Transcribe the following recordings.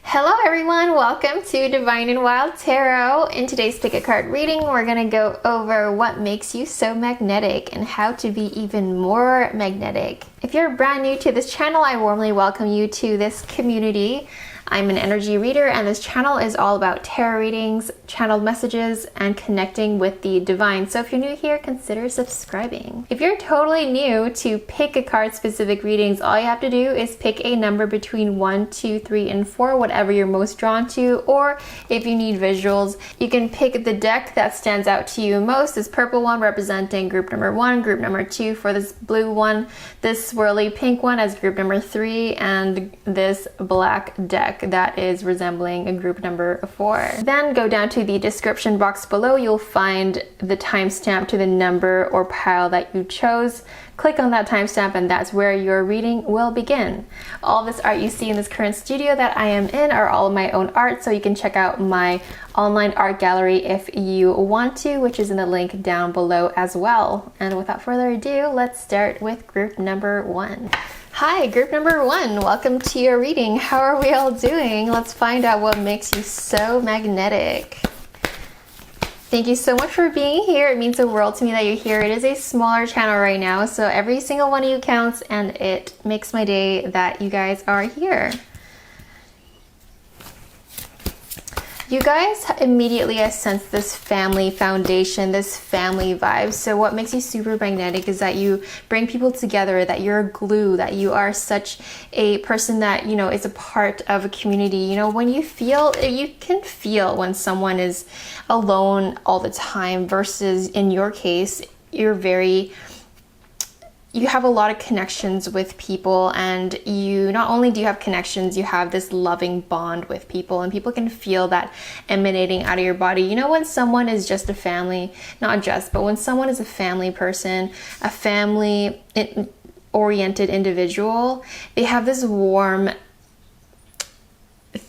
Hello everyone, welcome to Divine and Wild Tarot. In today's pick a card reading, we're going to go over what makes you so magnetic and how to be even more magnetic. If you're brand new to this channel, I warmly welcome you to this community. I'm an energy reader and this channel is all about tarot readings, channeled messages, and connecting with the divine. So if you're new here, consider subscribing. If you're totally new to pick a card specific readings, all you have to do is pick a number between 1, 2, 3, and 4, whatever you're most drawn to, or if you need visuals, you can pick the deck that stands out to you most. This purple one representing group number 1, group number 2 for this blue one, this swirly pink one as group number 3, and this black deck that is resembling a group number 4. Then go down to the description box below. You'll find the timestamp to the number or pile that you chose. Click on that timestamp and that's where your reading will begin. All this art you see in this current studio that I am in are all of my own art, so you can check out my online art gallery if you want to, which is in the link down below as well. And without further ado, let's start with group number 1. Hi, group number 1, welcome to your reading. How are we all doing? Let's find out what makes you so magnetic. Thank you so much for being here. It means the world to me that you're here. It is a smaller channel right now, so every single one of you counts, and it makes my day that you guys are here. You guys immediately, I sense this family foundation, this family vibe. So what makes you super magnetic is that you bring people together, that you're a glue, that you are such a person that, you know, is a part of a community. You know, when you can feel when someone is alone all the time versus in your case, you have a lot of connections with people, and you not only do you have connections, you have this loving bond with people, and people can feel that emanating out of your body. You know, when someone is just a family, not just, but when someone is a family person, a family oriented individual, they have this warm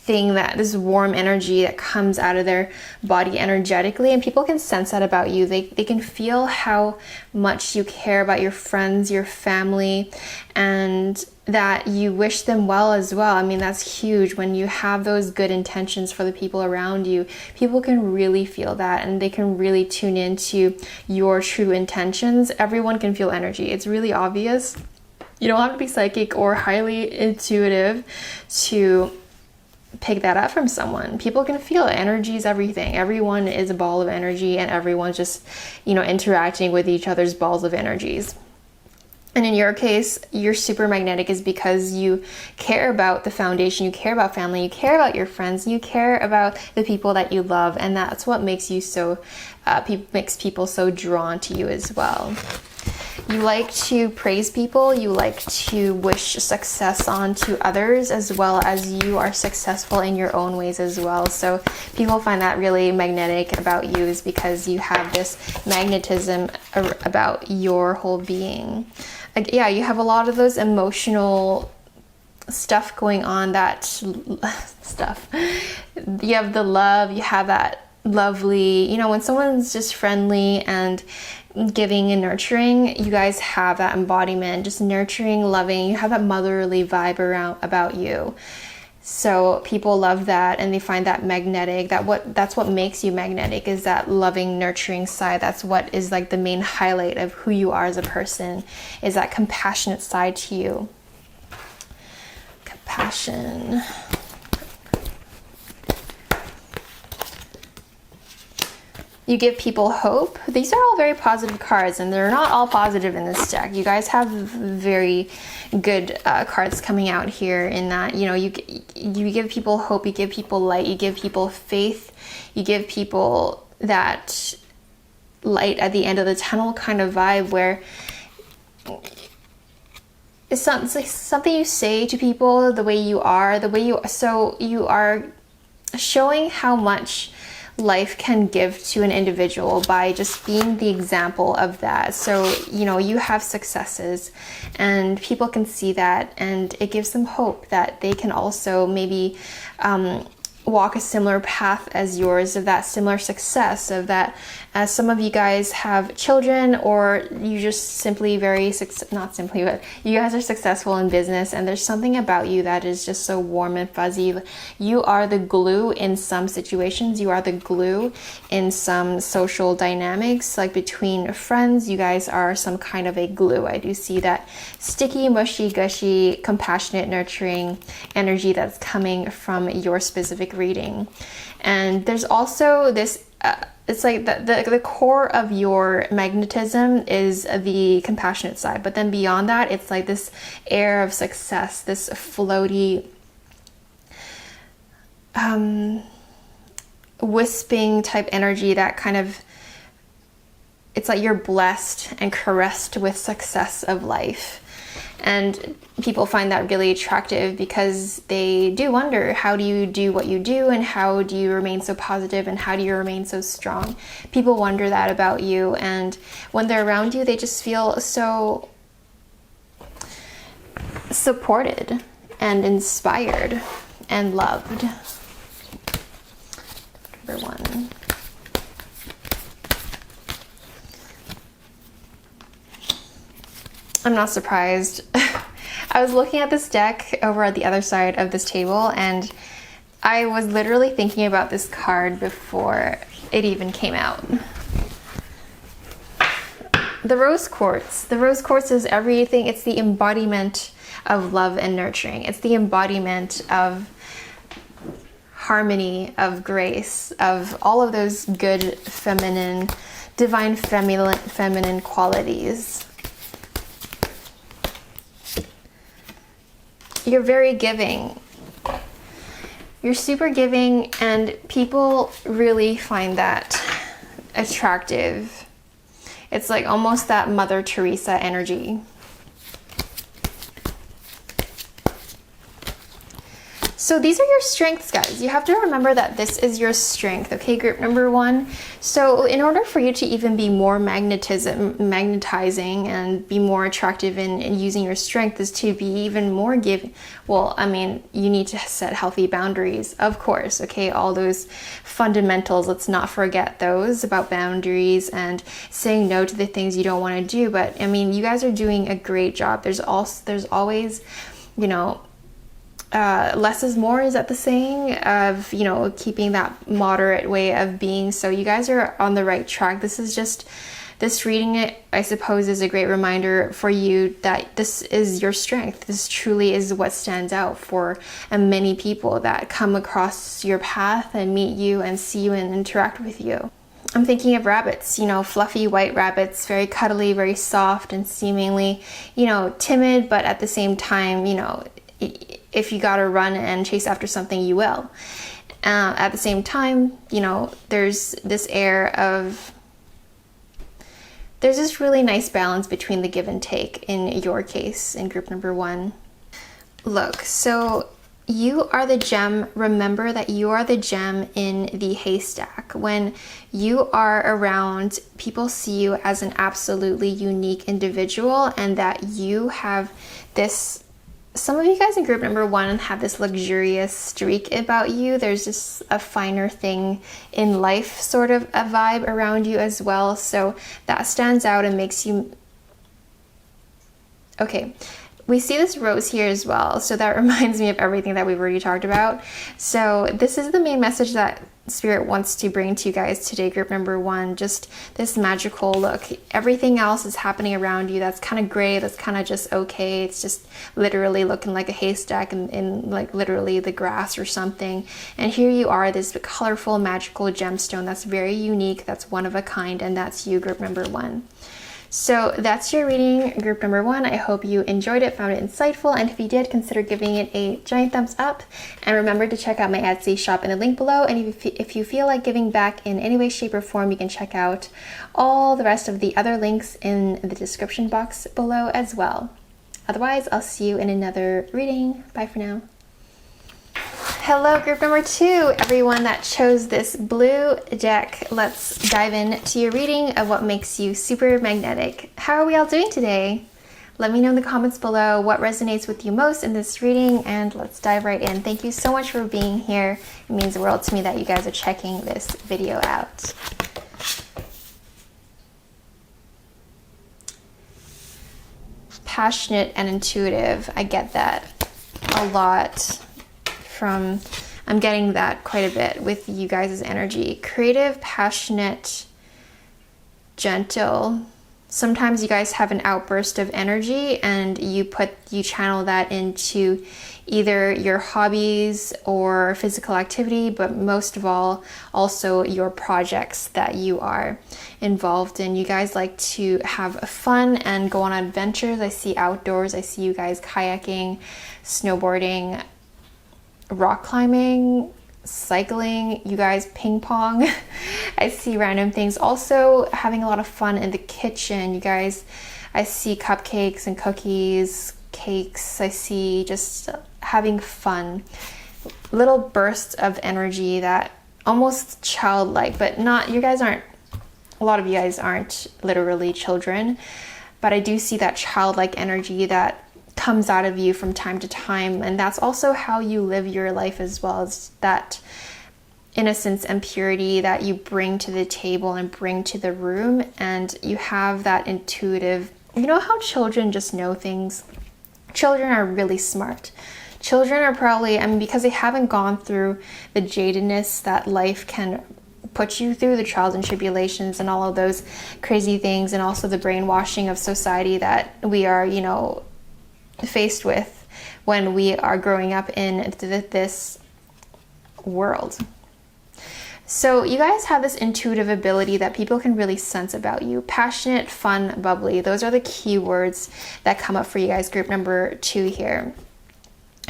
this warm energy that comes out of their body energetically, and people can sense that about you. They can feel how much you care about your friends, your family, and that you wish them well as well. I mean, that's huge. When you have those good intentions for the people around you, people can really feel that, and they can really tune into your true intentions. Everyone can feel energy. It's really obvious. You don't have to be psychic or highly intuitive to pick that up from someone. People can feel it. Energy is everything. Everyone is a ball of energy, and everyone's just, you know, interacting with each other's balls of energies. And in your case, you're super magnetic is because you care about the foundation, you care about family, you care about your friends, and you care about the people that you love, and that's what makes you so makes people so drawn to you as well. You like to praise people, you like to wish success on to others, as well as you are successful in your own ways as well. So people find that really magnetic about you, is because you have this magnetism about your whole being. Yeah, you have a lot of those emotional stuff going on, that stuff. You have the love, you have that lovely, you know, when someone's just friendly and giving and nurturing, you guys have that embodiment, just nurturing, loving. You have that motherly vibe about you. So people love that, and they find that magnetic. That's what makes you magnetic, is that loving, nurturing side. That's what is like the main highlight of who you are as a person, is that compassionate side to you. Compassion. You give people hope. These are all very positive cards, and they're not all positive in this deck. You guys have very good cards coming out here, in that, you know, you give people hope, you give people light, you give people faith, you give people that light at the end of the tunnel kind of vibe, where it's something you say to people, the way you are, so you are showing how much life can give to an individual by just being the example of that. So, you know, you have successes, and people can see that, and it gives them hope that they can also maybe walk a similar path as yours, of that similar success, of that, as some of you guys have children, or you just simply not simply, but you guys are successful in business, and there's something about you that is just so warm and fuzzy. You are the glue in some situations. You are the glue in some social dynamics, like between friends. You guys are some kind of a glue. I do see that sticky, mushy, gushy, compassionate, nurturing energy that's coming from your specific reading. And there's also this it's like the core of your magnetism is the compassionate side, but then beyond that, it's like this air of success, this floaty wisping type energy that kind of, it's like you're blessed and caressed with success of life. And people find that really attractive because they do wonder, how do you do what you do, and how do you remain so positive, and how do you remain so strong? People wonder that about you, and when they're around you, they just feel so supported and inspired and loved. Number 1. I'm not surprised. I was looking at this deck over at the other side of this table, and I was literally thinking about this card before it even came out. The rose quartz. The rose quartz is everything. It's the embodiment of love and nurturing. It's the embodiment of harmony, of grace, of all of those good feminine, divine feminine qualities. You're very giving. You're super giving, and people really find that attractive. It's like almost that Mother Teresa energy. So these are your strengths, guys. You have to remember that this is your strength, okay, group number 1. So in order for you to even be more magnetizing and be more attractive in using your strength, is to be even more giving. Well, I mean, you need to set healthy boundaries, of course, okay? All those fundamentals, let's not forget those, about boundaries and saying no to the things you don't want to do. But I mean, you guys are doing a great job. There's always, you know, less is more, is that the saying, of, you know, keeping that moderate way of being. So you guys are on the right track. This is just, this reading, I suppose, is a great reminder for you that this is your strength. This truly is what stands out for many people that come across your path and meet you and see you and interact with you. I'm thinking of rabbits, you know, fluffy white rabbits, very cuddly, very soft, and seemingly, you know, timid, but at the same time, you know, if you gotta run and chase after something, you will. At the same time, you know, there's this air of, there's this really nice balance between the give and take in your case, in group number 1. Look, so you are the gem. Remember that you are the gem in the haystack. When you are around, people see you as an absolutely unique individual, and that you have this, some of you guys in group number 1 have this luxurious streak about you. There's just a finer thing in life sort of a vibe around you as well. So that stands out and makes you... Okay, we see this rose here as well. So that reminds me of everything that we've already talked about. So this is the main message that Spirit wants to bring to you guys today, group number 1. Just this magical look. Everything else is happening around you that's kind of gray, that's kind of just okay. It's just literally looking like a haystack in like literally the grass or something. And here you are, this colorful, magical gemstone that's very unique, that's one of a kind, and that's you, group number 1. So that's your reading, group number 1. I hope you enjoyed it, found it insightful, and if you did, consider giving it a giant thumbs up. And remember to check out my Etsy shop in the link below. And if you feel like giving back in any way, shape, or form, you can check out all the rest of the other links in the description box below as well. Otherwise, I'll see you in another reading. Bye for now. Hello, group number 2, everyone that chose this blue deck. Let's dive into your reading of what makes you super magnetic. How are we all doing today? Let me know in the comments below what resonates with you most in this reading, and let's dive right in. Thank you so much for being here. It means the world to me that you guys are checking this video out. Passionate and intuitive. I get that a lot from, I'm getting that quite a bit with you guys' energy. Creative, passionate, gentle. Sometimes you guys have an outburst of energy and you channel that into either your hobbies or physical activity, but most of all, also your projects that you are involved in. You guys like to have fun and go on adventures. I see outdoors. I see you guys kayaking, snowboarding, rock climbing, cycling, you guys ping pong. I see random things. Also having a lot of fun in the kitchen. You guys, I see cupcakes and cookies, cakes. I see just having fun. Little bursts of energy that almost childlike, but not, you guys aren't, a lot of you guys aren't literally children, but I do see that childlike energy that comes out of you from time to time, and that's also how you live your life as well, as that innocence and purity that you bring to the table and bring to the room. And you have that intuitive, you know how children just know things? Children are really smart. Children are probably, I mean, because they haven't gone through the jadedness that life can put you through, the trials and tribulations and all of those crazy things, and also the brainwashing of society that we are, you know, faced with when we are growing up in this world. So you guys have this intuitive ability that people can really sense about you. Passionate, fun, bubbly. Those are the key words that come up for you guys. Group number 2 here.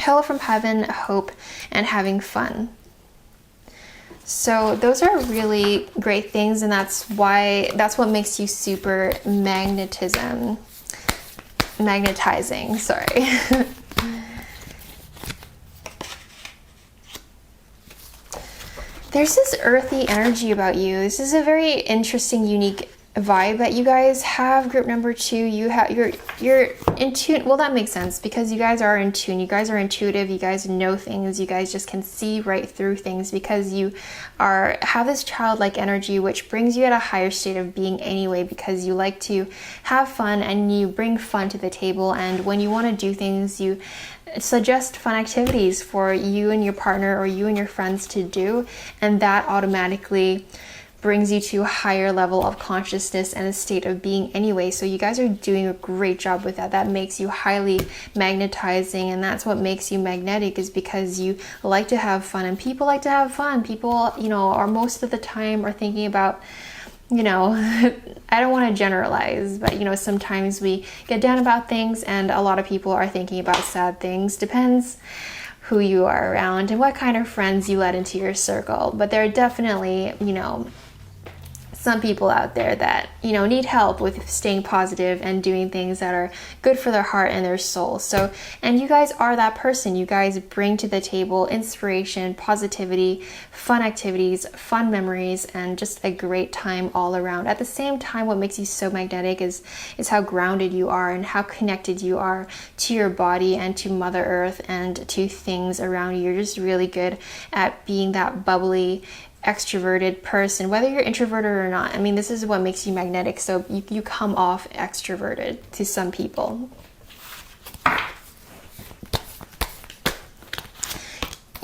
Hello from heaven, hope, and having fun. So those are really great things, and that's what makes you super magnetizing, sorry. There's this earthy energy about you. This is a very interesting, unique vibe that you guys have. Group number 2, you're in tune. Well, that makes sense because you guys are in tune. You guys are intuitive. You guys know things. You guys just can see right through things because you have this childlike energy, which brings you at a higher state of being anyway, because you like to have fun and you bring fun to the table. And when you want to do things, you suggest fun activities for you and your partner or you and your friends to do, and that automatically brings you to a higher level of consciousness and a state of being anyway. So you guys are doing a great job with that. That makes you highly magnetizing, and that's what makes you magnetic, is because you like to have fun, and people like to have fun. People, you know, are most of the time are thinking about, you know, I don't want to generalize, but you know, sometimes we get down about things, and a lot of people are thinking about sad things. Depends who you are around and what kind of friends you let into your circle. But there are definitely, you know, some people out there that, you know, need help with staying positive and doing things that are good for their heart and their soul. So, and you guys are that person. You guys bring to the table inspiration, positivity, fun activities, fun memories, and just a great time all around. At the same time, what makes you so magnetic is how grounded you are and how connected you are to your body and to Mother Earth and to things around you. You're just really good at being that bubbly, extroverted person, whether you're introverted or not. I mean, this is what makes you magnetic. So you come off extroverted to some people.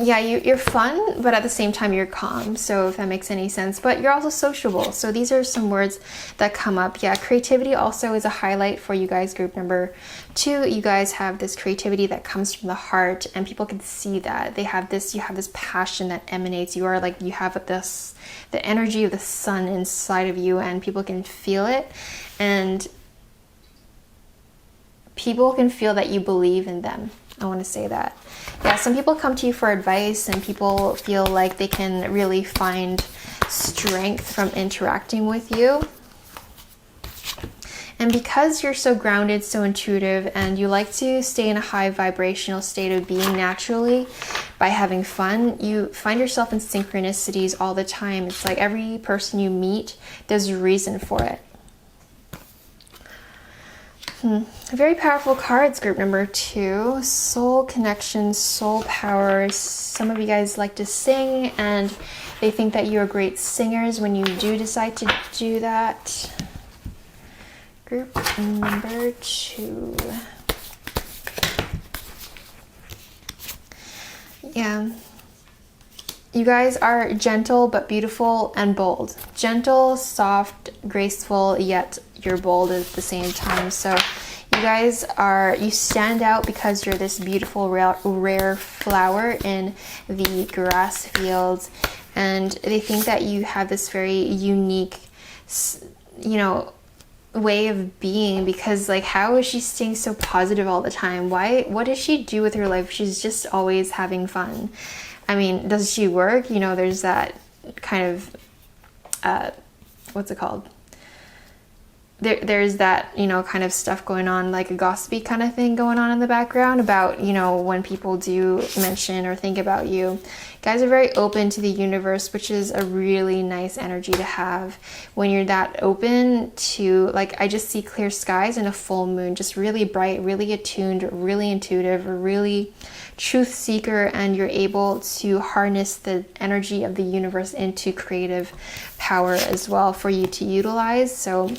Yeah, you're fun, but at the same time you're calm, so if that makes any sense. But you're also sociable. So these are some words that come up. Yeah, creativity also is a highlight for you guys. Group number 2, you guys have this creativity that comes from the heart, and people can see that. You have this passion that emanates. You are like, you have the energy of the sun inside of you, and people can feel it, and people can feel that you believe in them. I want to say that. Yeah, some people come to you for advice, and people feel like they can really find strength from interacting with you. And because you're so grounded, so intuitive, and you like to stay in a high vibrational state of being naturally by having fun, you find yourself in synchronicities all the time. It's like every person you meet, there's a reason for it. Very powerful cards, group number 2. Soul connection, soul power. Some of you guys like to sing, and they think that you're great singers when you do decide to do that. Group number 2. Yeah. You guys are gentle but beautiful and bold. Gentle, soft, graceful, yet you're bold at the same time. So you guys you stand out because you're this beautiful, rare flower in the grass fields. And they think that you have this very unique, way of being, because like, how is she staying so positive all the time? What does she do with her life? She's just always having fun. I mean, does she work? There's that kind of, what's it called? There's that, kind of stuff going on, like a gossipy kind of thing going on in the background about, when people do mention or think about you. Guys are very open to the universe, which is a really nice energy to have when you're that open to, like, I just see clear skies and a full moon, just really bright, really attuned, really intuitive, really truth seeker, and you're able to harness the energy of the universe into creative power as well for you to utilize. So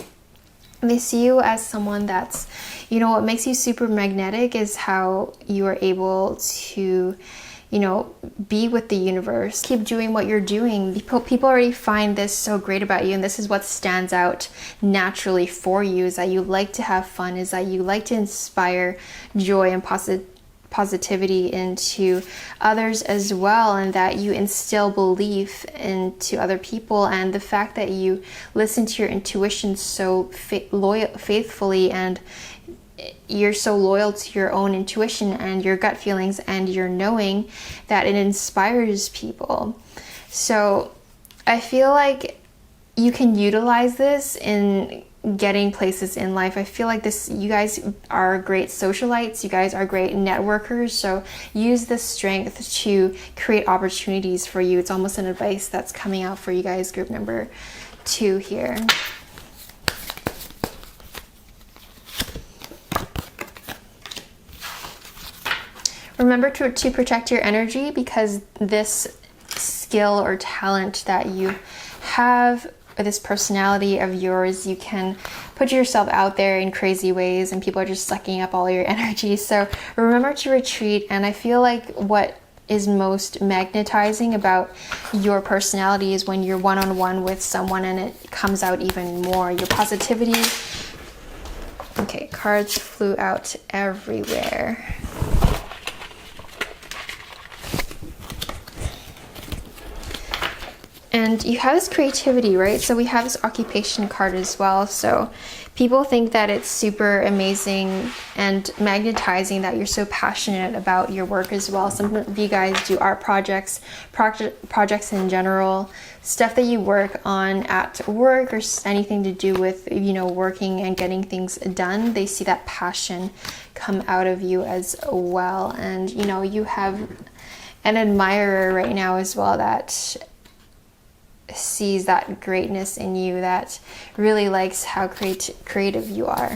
they see you as someone that's, what makes you super magnetic is how you are able to, be with the universe. Keep doing what you're doing. People already find this so great about you, and this is what stands out naturally for you, is that you like to have fun, is that you like to inspire joy and positivity into others as well, and that you instill belief into other people. And the fact that you listen to your intuition so faithfully, and you're so loyal to your own intuition and your gut feelings and your knowing, that it inspires people. So I feel like you can utilize this in getting places in life. I feel like you guys are great socialites, you guys are great networkers, so use this strength to create opportunities for you. It's almost an advice that's coming out for you guys, group number 2 here. Remember to protect your energy, because this skill or talent that you have, or this personality of yours, you can put yourself out there in crazy ways and people are just sucking up all your energy. So remember to retreat. And I feel like what is most magnetizing about your personality is when you're one-on-one with someone and it comes out even more. Your positivity. Okay, cards flew out everywhere. And you have this creativity, right? So we have this occupation card as well. So people think that it's super amazing and magnetizing that you're so passionate about your work as well. Some of you guys do art projects in general, stuff that you work on at work, or anything to do with, working and getting things done. They see that passion come out of you as well. And, you have an admirer right now as well that sees that greatness in you, that really likes how creative you are.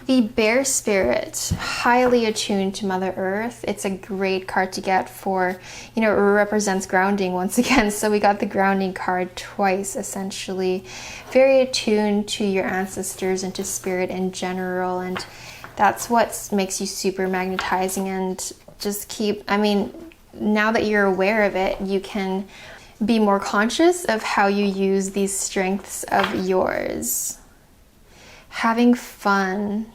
The Bear Spirit, highly attuned to Mother Earth. It's a great card to get for, it represents grounding once again. So we got the grounding card twice, essentially. Very attuned to your ancestors and to spirit in general. And that's what makes you super magnetizing. And just now that you're aware of it, you can be more conscious of how you use these strengths of yours. Having fun.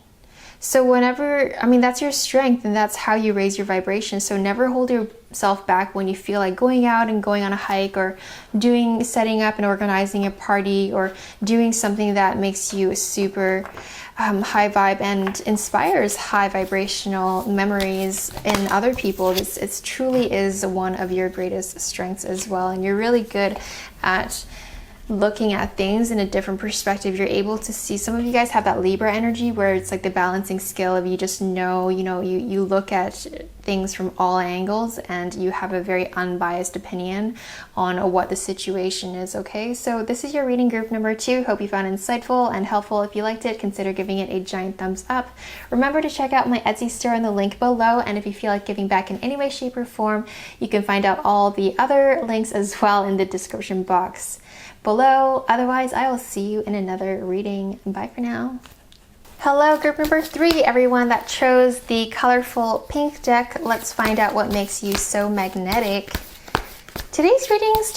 So that's your strength, and that's how you raise your vibration. So never hold yourself back when you feel like going out and going on a hike, or setting up and organizing a party, or doing something that makes you super high vibe and inspires high vibrational memories in other people. It truly is one of your greatest strengths as well. And you're really good at looking at things in a different perspective. You're able to see, some of you guys have that Libra energy where it's like the balancing scale of you just know, you look at things from all angles and you have a very unbiased opinion on what the situation is, okay? So this is your reading group number 2. Hope you found it insightful and helpful. If you liked it, consider giving it a giant thumbs up. Remember to check out my Etsy store in the link below, and if you feel like giving back in any way, shape, or form, you can find out all the other links as well in the description box below. Otherwise, I will see you in another reading. Bye for now. Hello, group number 3, everyone that chose the colorful pink deck. Let's find out what makes you so magnetic. Today's readings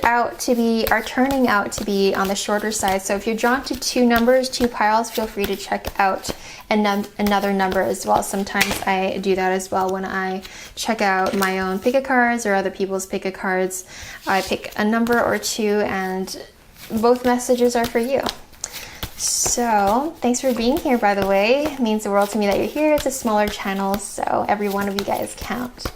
are turning out to be on the shorter side. So if you're drawn to 2 numbers, 2 piles, feel free to check out another number as well. Sometimes I do that as well when I check out my own pick a cards or other people's pick a cards. I pick a number or 2 and both messages are for you. So thanks for being here, by the way. It means the world to me that you're here. It's a smaller channel, so every one of you guys count.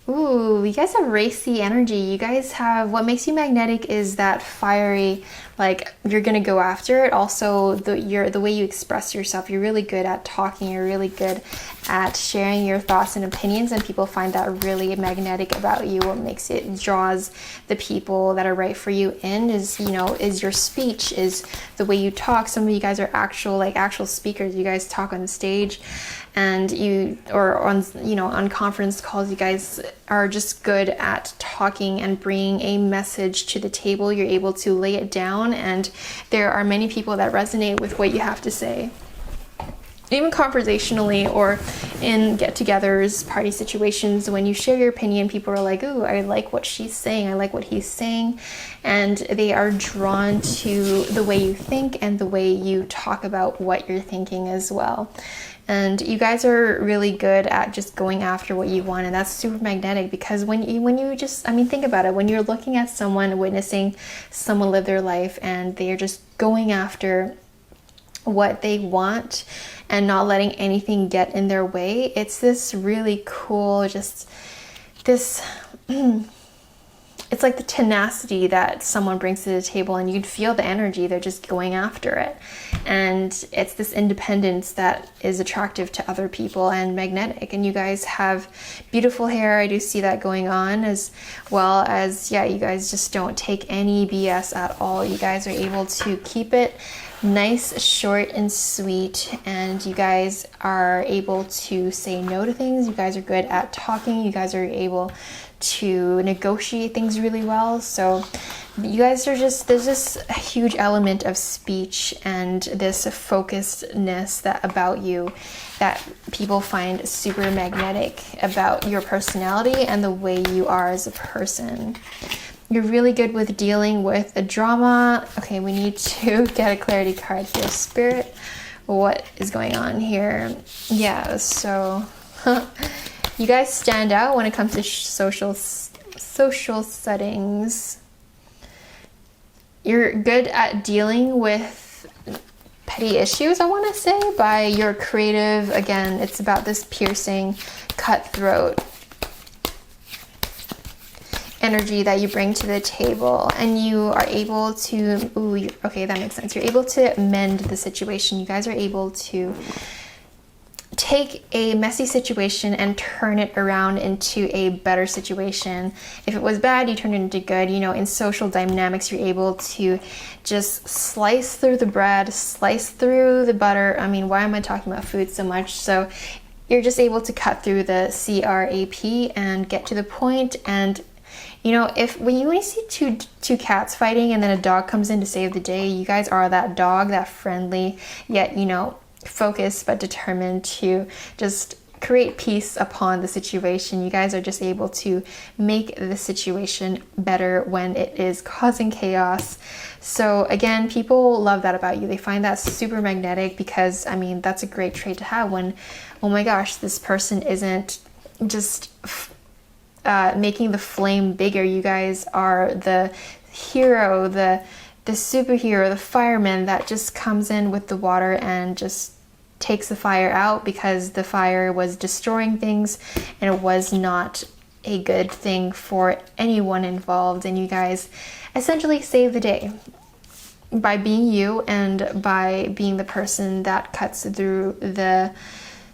Ooh, you guys have racy energy. You guys have, what makes you magnetic is that fiery, like you're gonna go after it. Also, the way you express yourself. You're really good at talking. You're really good at sharing your thoughts and opinions, and people find that really magnetic about you. What makes it draws the people that are right for you in is, is your speech, is the way you talk. Some of you guys are actual speakers. You guys talk on stage, and on conference calls, you guys are just good at talking and bringing a message to the table. You're able to lay it down, and there are many people that resonate with what you have to say. Even conversationally or in get-togethers, party situations, when you share your opinion, people are like, ooh, I like what she's saying, I like what he's saying, and they are drawn to the way you think and the way you talk about what you're thinking as well. And you guys are really good at just going after what you want, and that's super magnetic, because when you just, think about it, when you're looking at someone, witnessing someone live their life, and they're just going after what they want and not letting anything get in their way, it's this really cool, just this it's like the tenacity that someone brings to the table, and you'd feel the energy. They're just going after it, and it's this independence that is attractive to other people and magnetic. And you guys have beautiful hair. I do see that going on, as well as, you guys just don't take any BS at all. You guys are able to keep it nice, short, and sweet, and you guys are able to say no to things. You guys are good at talking. You guys are able to negotiate things really well. So you guys are there's this huge element of speech and this focusedness about you that people find super magnetic about your personality and the way you are as a person. You're really good with dealing with the drama. Okay, we need to get a clarity card here. Spirit, what is going on here? Yeah, so you guys stand out when it comes to social settings. You're good at dealing with petty issues, I want to say, by your creative. Again, it's about this piercing, cutthroat energy that you bring to the table, and you are able to, okay, that makes sense. You're able to mend the situation. You guys are able to take a messy situation and turn it around into a better situation. If it was bad, you turn it into good. In social dynamics, you're able to just slice through the bread, slice through the butter. Why am I talking about food so much? So you're just able to cut through the CRAP and get to the point. And when you see two cats fighting and then a dog comes in to save the day, you guys are that dog, that friendly, yet, focused but determined to just create peace upon the situation. You guys are just able to make the situation better when it is causing chaos. So again, people love that about you. They find that super magnetic, because that's a great trait to have when, oh my gosh, this person isn't just making the flame bigger. You guys are the hero, the superhero, the fireman that just comes in with the water and just takes the fire out, because the fire was destroying things and it was not a good thing for anyone involved, and you guys essentially save the day by being you and by being the person that cuts through the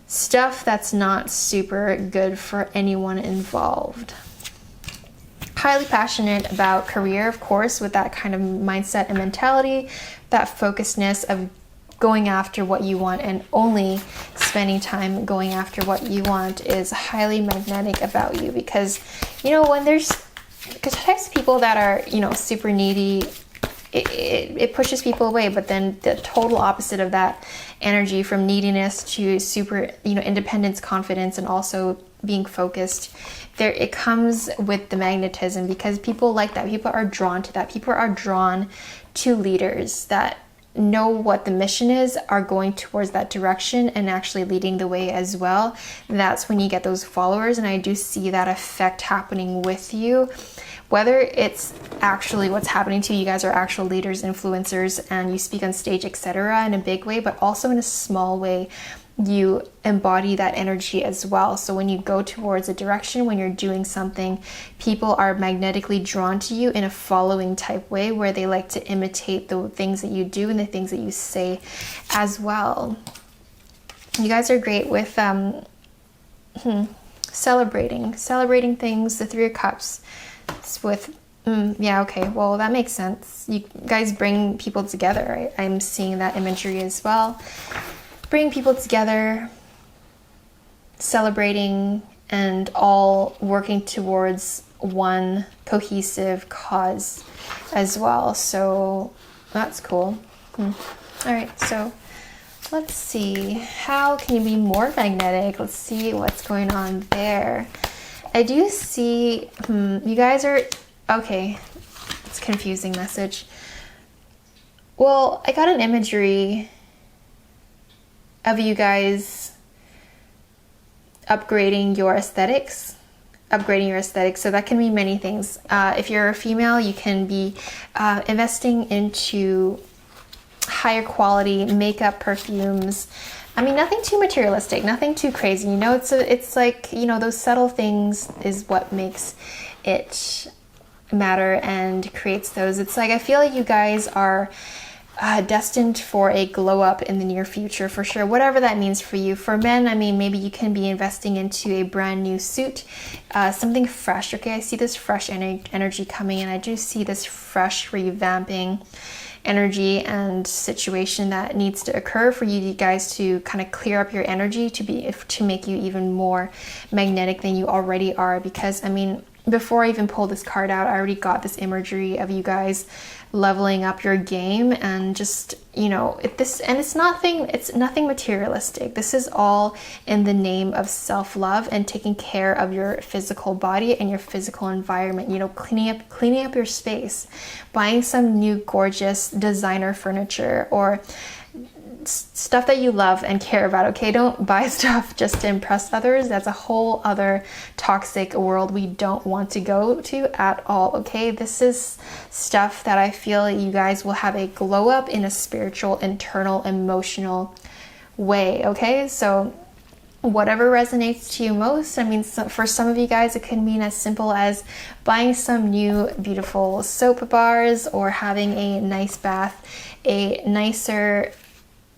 stuff that's not super good for anyone involved. Highly passionate about career, of course, with that kind of mindset and mentality, that focusedness of going after what you want and only spending time going after what you want is highly magnetic about you. Because, you know, when there's types of people that are, you know, super needy, it pushes people away. But then the total opposite of that energy, from neediness to super, you know, independence, confidence, and also being focused, there it comes with the magnetism, because people like that. People are drawn to that. People are drawn to leaders that know what the mission is, are going towards that direction and actually leading the way as well. That's when you get those followers, and I do see that effect happening with you. Whether it's actually what's happening to you, you guys are actual leaders, influencers, and you speak on stage, etc., in a big way, but also in a small way, you embody that energy as well. So when you go towards a direction, when you're doing something, people are magnetically drawn to you in a following type way, where they like to imitate the things that you do and the things that you say as well. You guys are great with celebrating things. The Three of Cups. It's with yeah, okay, well, that makes sense. You guys bring people together, right? I'm seeing that imagery as well. Bring people together, celebrating, and all working towards one cohesive cause as well. So that's cool. All right, so let's see. How can you be more magnetic? Let's see what's going on there. I do see, you guys are, okay, it's a confusing message. Well, I got an imagery of you guys upgrading your aesthetics. So that can mean many things. If you're a female, you can be investing into higher quality makeup, perfumes. I mean, nothing too materialistic, nothing too crazy. You know, it's like, you know, those subtle things is what makes it matter and creates those. It's like, I feel like you guys are destined for a glow up in the near future, for sure, whatever that means for you. For men, I mean, maybe you can be investing into a brand new suit, something fresh. Okay, I see this fresh energy coming in. I do see this fresh revamping energy and situation that needs to occur for you guys to kind of clear up your energy to make you even more magnetic than you already are. Because I mean, before I even pulled this card out, I already got this imagery of you guys leveling up your game, and just, you know, it's nothing materialistic. This is all in the name of self-love and taking care of your physical body and your physical environment. You know, cleaning up your space, buying some new gorgeous designer furniture or stuff that you love and care about. Okay, don't buy stuff just to impress others. That's a whole other toxic world we don't want to go to at all. Okay, this is stuff that I feel you guys will have a glow up in a spiritual, internal, emotional way. Okay, so whatever resonates to you most. I mean, for some of you guys, it could mean as simple as buying some new beautiful soap bars, or having a nice bath, a nicer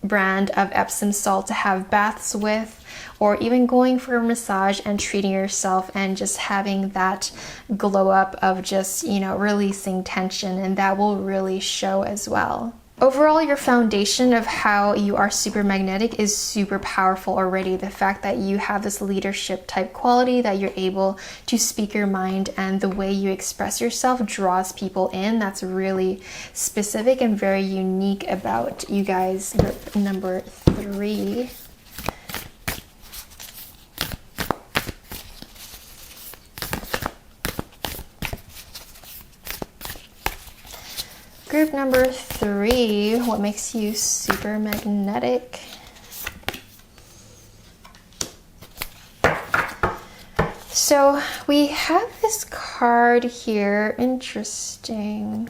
brand of Epsom salt to have baths with, or even going for a massage and treating yourself and just having that glow up of just, you know, releasing tension, and that will really show as well. Overall, your foundation of how you are super magnetic is super powerful already. The fact that you have this leadership type quality, that you're able to speak your mind, and the way you express yourself draws people in. That's really specific and very unique about you guys. Group number 3. Group number 3, what makes you super magnetic? So we have this card here, interesting.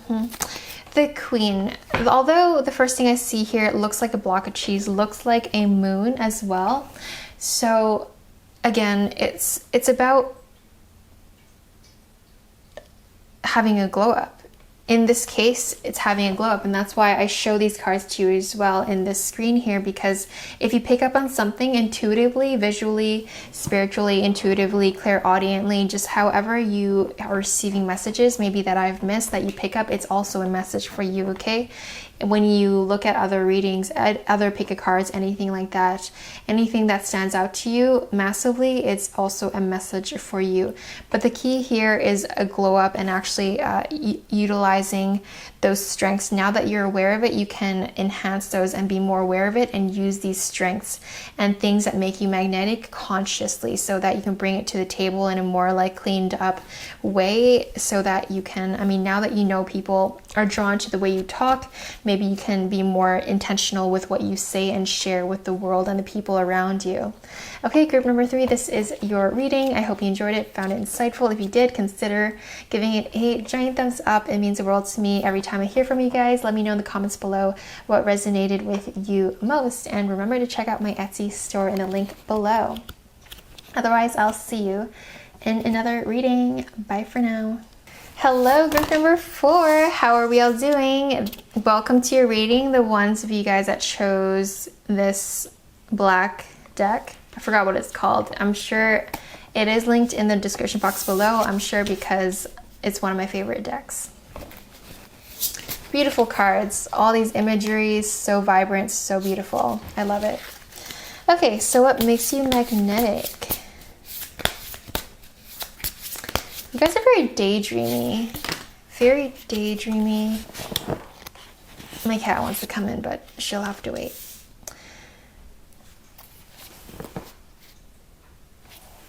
The Queen. Although the first thing I see here, it looks like a block of cheese, looks like a moon as well. So again, it's about having a glow up. In this case, it's having a glow up, and that's why I show these cards to you as well in this screen here, because if you pick up on something intuitively, visually, spiritually, intuitively, clairaudiently, just however you are receiving messages, maybe that I've missed, that you pick up, it's also a message for you, okay? When you look at other readings, at other pick a cards, anything like that, anything that stands out to you massively, it's also a message for you. But the key here is a glow up and actually utilizing those strengths. Now that you're aware of it, you can enhance those and be more aware of it and use these strengths and things that make you magnetic consciously, so that you can bring it to the table in a more like cleaned up way, so that you can, I mean, now that you know people are drawn to the way you talk, maybe you can be more intentional with what you say and share with the world and the people around you. Okay, group number 3, this is your reading. I hope you enjoyed it, found it insightful. If you did, consider giving it a giant thumbs up. It means the world to me every time I hear from you guys. Let me know in the comments below what resonated with you most. And remember to check out my Etsy store in the link below. Otherwise, I'll see you in another reading. Bye for now. Hello, group number 4. How are we all doing? Welcome to your reading. The ones of you guys that chose this black deck, I forgot what it's called. I'm sure it is linked in the description box below. I'm sure because it's one of my favorite decks. Beautiful cards, all these imageries, so vibrant, so beautiful. I love it. Okay, so what makes you magnetic? You guys are very daydreamy. Very daydreamy. My cat wants to come in, but she'll have to wait.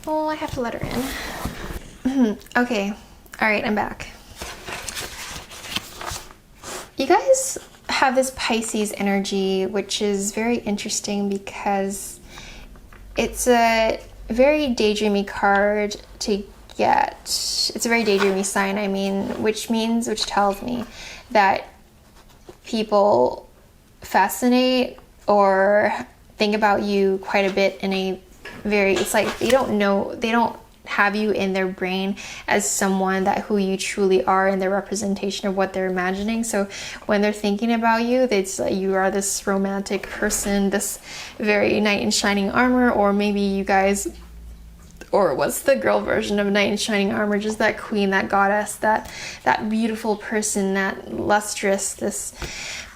Oh, I have to let her in. Okay, all right, I'm back. You guys have this Pisces energy, which is very interesting because it's a very daydreamy card to get. It's a very daydreamy sign, I mean, which tells me that people fascinate or think about you quite a bit in a very, it's like they don't have you in their brain as someone who you truly are in their representation of what they're imagining. So when they're thinking about you, it's like you are this romantic person, this very knight in shining armor, or maybe you guys, or what's the girl version of knight in shining armor, just that queen, that goddess, that beautiful person, that lustrous, this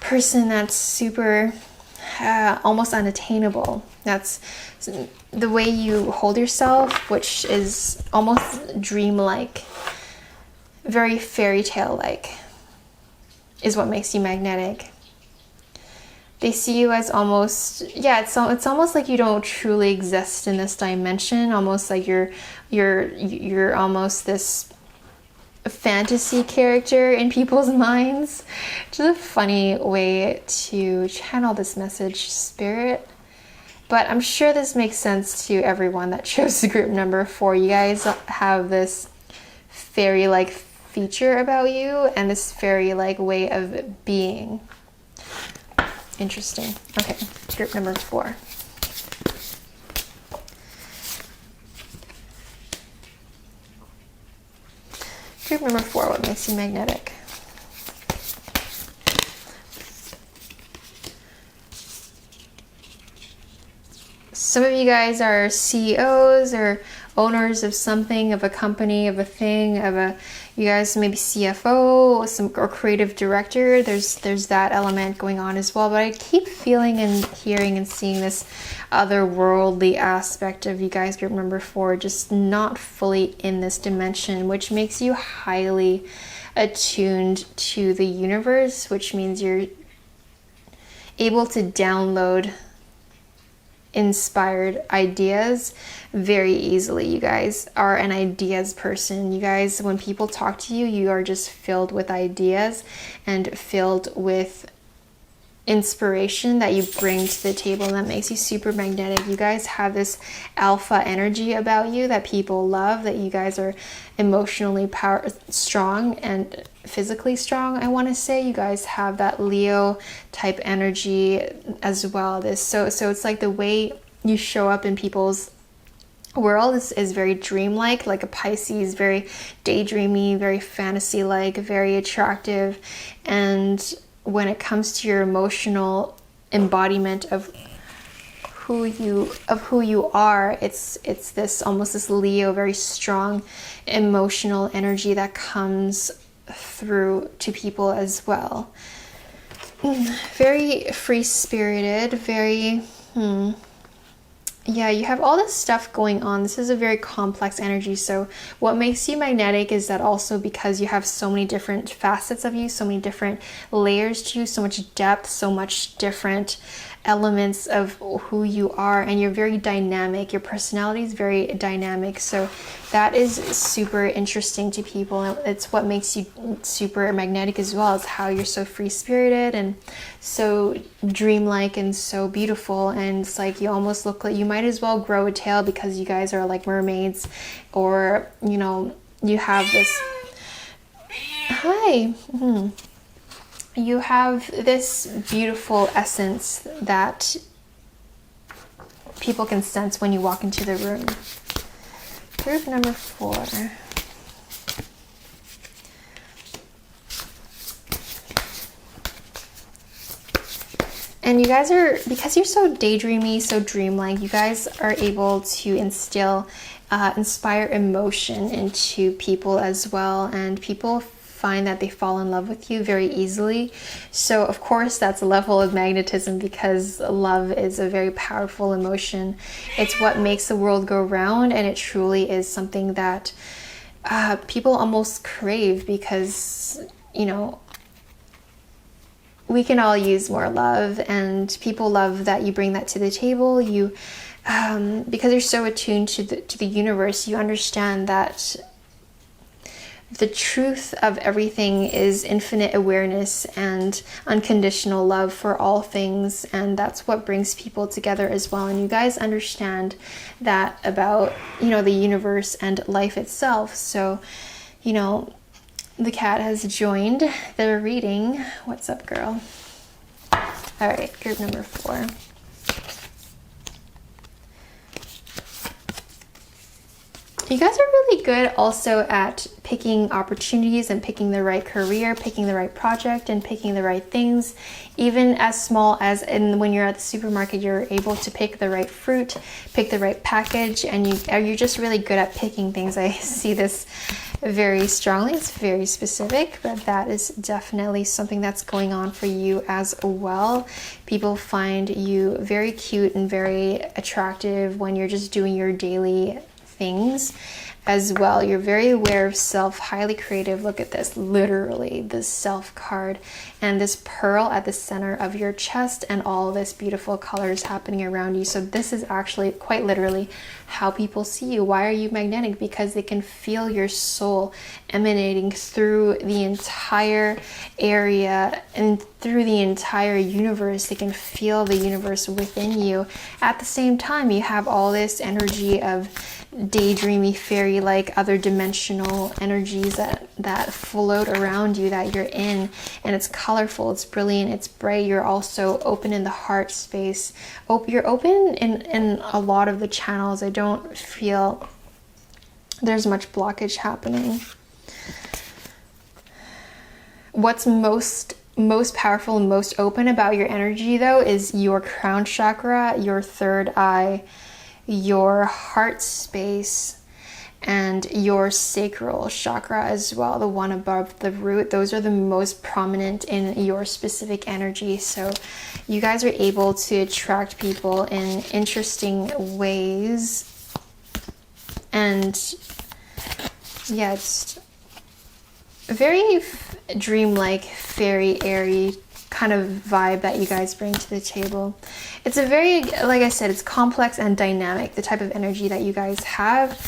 person that's super almost unattainable. That's the way you hold yourself, which is almost dreamlike, very fairy tale like, is what makes you magnetic. They see you as almost, yeah, it's almost like you don't truly exist in this dimension, almost like you're almost this fantasy character in people's minds. Which is a funny way to channel this message, spirit. But I'm sure this makes sense to everyone that chose the group number 4. You guys have this fairy-like feature about you and this fairy-like way of being. Interesting. Okay, group number 4. Group number 4, what makes you magnetic? Some of you guys are CEOs or owners of something, of a company, of a thing, you guys maybe CFO, or creative director. There's that element going on as well. But I keep feeling and hearing and seeing this otherworldly aspect of you guys, group number 4, just not fully in this dimension, which makes you highly attuned to the universe, which means you're able to download inspired ideas very easily. You guys are an ideas person. You guys, when people talk to you, you are just filled with ideas and filled with inspiration that you bring to the table, and that makes you super magnetic. You guys have this alpha energy about you that people love, that you guys are emotionally strong and physically strong. I want to say you guys have that Leo type energy as well. So it's like the way you show up in people's world is very dreamlike, like a Pisces, very daydreamy, very fantasy-like, very attractive. And when it comes to your emotional embodiment of who you are, it's this almost this Leo, very strong emotional energy that comes through to people as well. Very free-spirited, very yeah, you have all this stuff going on. This is a very complex energy. So what makes you magnetic is that also because you have so many different facets of you, so many different layers to you, so much depth, so much different elements of who you are, and you're very dynamic. Your personality is very dynamic. So that is super interesting to people. It's what makes you super magnetic as well, is how you're so free-spirited and so dreamlike and so beautiful. And it's like you almost look like you might as well grow a tail because you guys are like mermaids, or you know, you have this you have this beautiful essence that people can sense when you walk into the room. Group number 4. And you guys are, because you're so daydreamy, so dreamlike, you guys are able to inspire emotion into people as well, and people find that they fall in love with you very easily. So of course that's a level of magnetism, because love is a very powerful emotion. It's what makes the world go round, and it truly is something that people almost crave, because you know, we can all use more love, and people love that you bring that to the table. You because you're so attuned to the universe, you understand that the truth of everything is infinite awareness and unconditional love for all things, and that's what brings people together as well. And you guys understand that about, you know, the universe and life itself. So, you know, the cat has joined the reading. What's up, girl? All right, group number 4. You guys are really good also at picking opportunities and picking the right career, picking the right project, and picking the right things. Even as small as when you're at the supermarket, you're able to pick the right fruit, pick the right package, and you're just really good at picking things. I see this very strongly. It's very specific, but that is definitely something that's going on for you as well. People find you very cute and very attractive when you're just doing your daily things as well. You're very aware of self, highly creative. Look at this, literally the Self card, and this pearl at the center of your chest, and all this beautiful colors happening around you. So this is actually quite literally how people see you. Why are you magnetic? Because they can feel your soul emanating through the entire area and through the entire universe. They can feel the universe within you. At the same time, you have all this energy of daydreamy, fairy-like, other dimensional energies that float around you, that you're in, and it's colorful, it's brilliant, it's bright. You're also open in the heart space. You're open in a lot of the channels. I don't feel there's much blockage happening. What's most powerful and most open about your energy, though, is your crown chakra, your third eye, your heart space, and your sacral chakra as well, the one above the root. Those are the most prominent in your specific energy. So you guys are able to attract people in interesting ways, and yeah, it's very dreamlike, fairy, airy kind of vibe that you guys bring to the table. It's a very, like I said, it's complex and dynamic, the type of energy that you guys have.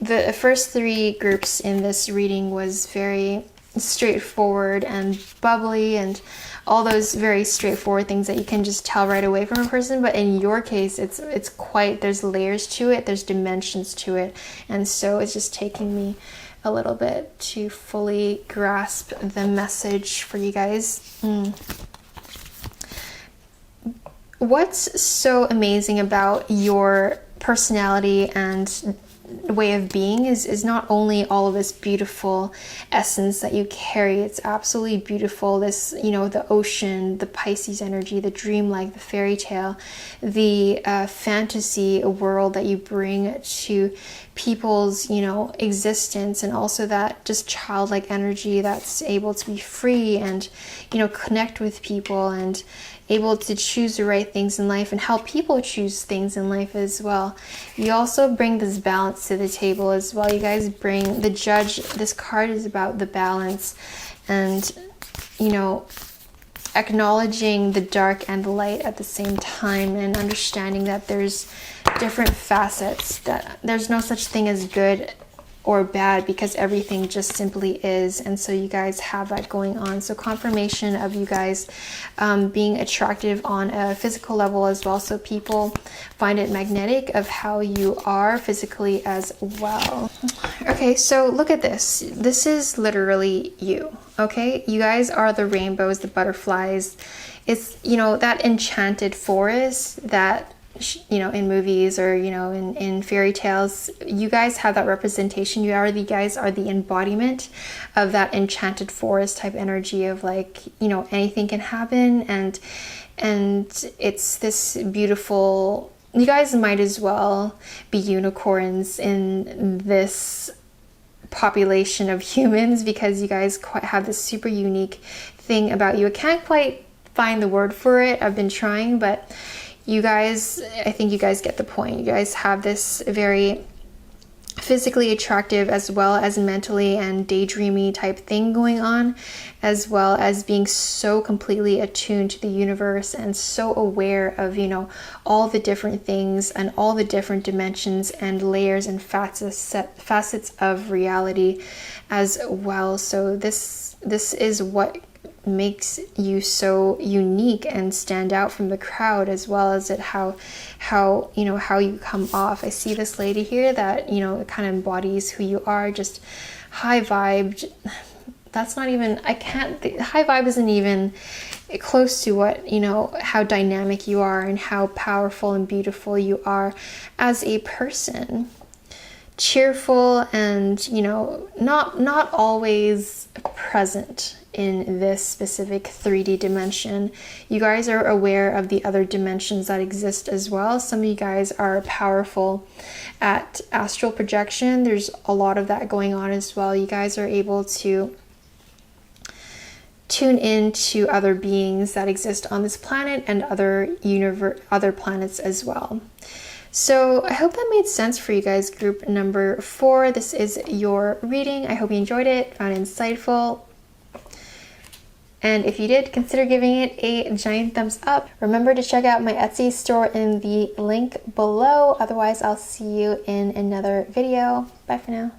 The first 3 groups in this reading was very straightforward and bubbly, and all those very straightforward things that you can just tell right away from a person. But in your case, it's quite, there's layers to it, there's dimensions to it, and so it's just taking me a little bit to fully grasp the message for you guys. what's so amazing about your personality and way of being is not only all of this beautiful essence that you carry, it's absolutely beautiful, this, you know, the ocean, the Pisces energy, the dreamlike, the fairy tale, the fantasy world that you bring to people's, you know, existence, and also that just childlike energy that's able to be free and, you know, connect with people and able to choose the right things in life and help people choose things in life as well. You also bring this balance to the table as well. You guys bring the Judge. This card is about the balance and, you know, acknowledging the dark and the light at the same time, and understanding that there's different facets, that there's no such thing as good or bad because everything just simply is. And so you guys have that going on. So confirmation of you guys being attractive on a physical level as well, so people find it magnetic of how you are physically as well. Okay, so look at this. This is literally you. Okay, you guys are the rainbows, the butterflies. It's, you know, that enchanted forest that, you know, in movies or, you know, in fairy tales, you guys have that representation. You guys are the embodiment of that enchanted forest type energy of, like, you know, anything can happen, and it's this beautiful, you guys might as well be unicorns in this population of humans, because you guys have this super unique thing about you. I can't quite find the word for it. I've been trying, but you guys, I think you guys get the point. You guys have this very physically attractive as well as mentally and daydreamy type thing going on, as well as being so completely attuned to the universe and so aware of, you know, all the different things and all the different dimensions and layers and facets of reality as well. So this is what makes you so unique and stand out from the crowd, as well as how you know, how you come off. I see this lady here that, you know, it kind of embodies who you are, just high vibed. That's not even, high vibe isn't even close to what, you know, how dynamic you are and how powerful and beautiful you are as a person. Cheerful and, you know, not always present in this specific 3D dimension. You guys are aware of the other dimensions that exist as well. Some of you guys are powerful at astral projection. There's a lot of that going on as well. You guys are able to tune into other beings that exist on this planet and other planets as well. So I hope that made sense for you guys, group number 4. This is your reading. I hope you enjoyed it, found it insightful. And if you did, consider giving it a giant thumbs up. Remember to check out my Etsy store in the link below. Otherwise, I'll see you in another video. Bye for now.